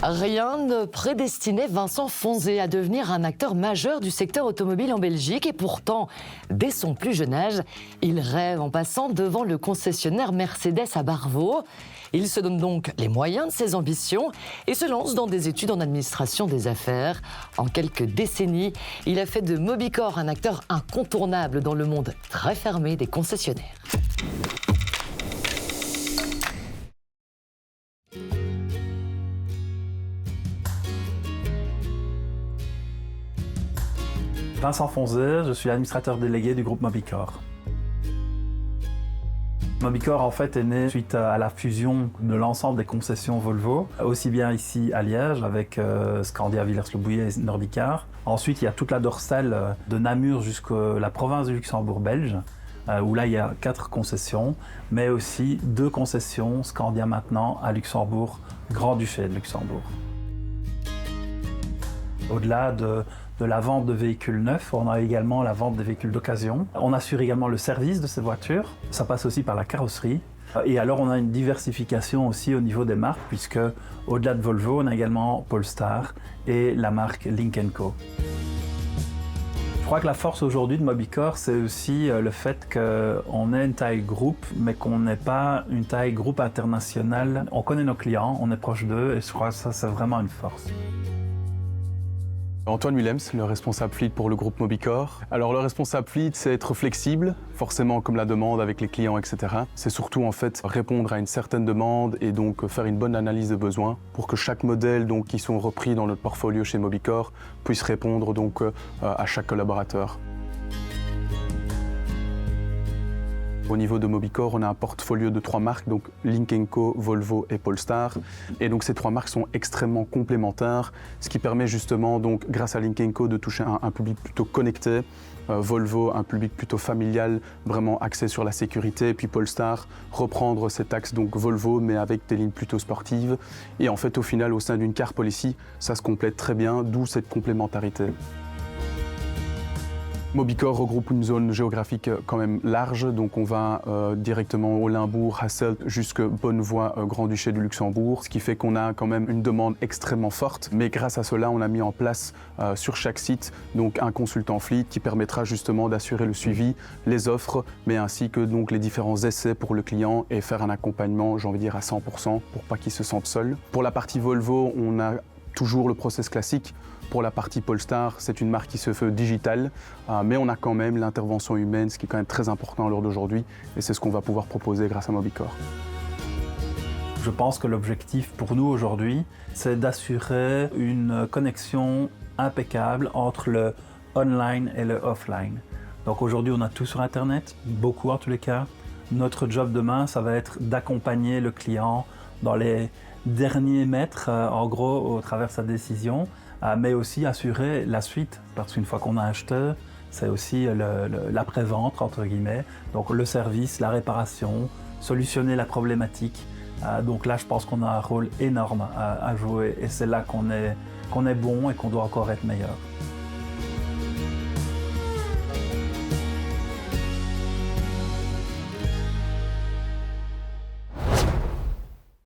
Rien ne prédestinait Vincent Fonzé à devenir un acteur majeur du secteur automobile en Belgique. Et pourtant, dès son plus jeune âge, il rêve en passant devant le concessionnaire Mercedes à Barvaux. Il se donne donc les moyens de ses ambitions et se lance dans des études en administration des affaires. En quelques décennies, il a fait de Mobicor un acteur incontournable dans le monde très fermé des concessionnaires. Vincent Fonzé, je suis administrateur délégué du groupe Mobicor. Mobicor en fait est né suite à la fusion de l'ensemble des concessions Volvo, aussi bien ici à Liège avec Scandia Villers-le-Bouillet et Nordicar. Ensuite il y a toute la dorsale de Namur jusqu'à la province du Luxembourg belge, où là il y a 4 concessions, mais aussi 2 concessions Scandia maintenant à Luxembourg, Grand-Duché de Luxembourg. Au-delà de la vente de véhicules neufs, on a également la vente des véhicules d'occasion. On assure également le service de ces voitures. Ça passe aussi par la carrosserie. Et alors on a une diversification aussi au niveau des marques, puisque au-delà de Volvo, on a également Polestar et la marque Lynk & Co. Je crois que la force aujourd'hui de Mobicor, c'est aussi le fait qu'on ait une taille groupe, mais qu'on n'ait pas une taille groupe internationale. On connaît nos clients, on est proche d'eux, et je crois que ça, c'est vraiment une force. Antoine Willems, le responsable fleet pour le groupe Mobicor. Alors le responsable fleet, c'est être flexible, forcément comme la demande avec les clients, etc. C'est surtout en fait répondre à une certaine demande et donc faire une bonne analyse de besoins pour que chaque modèle donc, qui sont repris dans notre portfolio chez Mobicor puisse répondre donc à chaque collaborateur. Au niveau de Mobicor, on a un portfolio de 3 marques, donc Lynk & Co, Volvo et Polestar. Et donc ces 3 marques sont extrêmement complémentaires, ce qui permet justement, donc, grâce à Lynk & Co, de toucher un public plutôt connecté. Volvo, un public plutôt familial, vraiment axé sur la sécurité. Et puis Polestar, reprendre cet axe donc Volvo, mais avec des lignes plutôt sportives. Et en fait, au final, au sein d'une car policy, ça se complète très bien, d'où cette complémentarité. Mobicor regroupe une zone géographique quand même large, donc on va directement au Limbourg, Hasselt, jusque Bonnevoie, Grand-Duché du Luxembourg, ce qui fait qu'on a quand même une demande extrêmement forte. Mais grâce à cela, on a mis en place sur chaque site donc un consultant fleet qui permettra justement d'assurer le suivi, les offres, mais ainsi que donc les différents essais pour le client et faire un accompagnement, j'ai envie de dire à 100% pour pas qu'il se sente seul. Pour la partie Volvo, on a toujours le process classique. Pour la partie Polestar, c'est une marque qui se fait digitale, mais on a quand même l'intervention humaine, ce qui est quand même très important à l'heure d'aujourd'hui, et c'est ce qu'on va pouvoir proposer grâce à Mobicor. Je pense que l'objectif pour nous aujourd'hui, c'est d'assurer une connexion impeccable entre le online et le offline. Donc aujourd'hui, on a tout sur Internet, beaucoup en tous les cas. Notre job demain, ça va être d'accompagner le client dans les derniers mètres, en gros, au travers de sa décision, mais aussi assurer la suite, parce qu'une fois qu'on a acheté, c'est aussi l'après-vente, entre guillemets, donc le service, la réparation, solutionner la problématique. Donc là, je pense qu'on a un rôle énorme à jouer et c'est là qu'on est bon et qu'on doit encore être meilleur.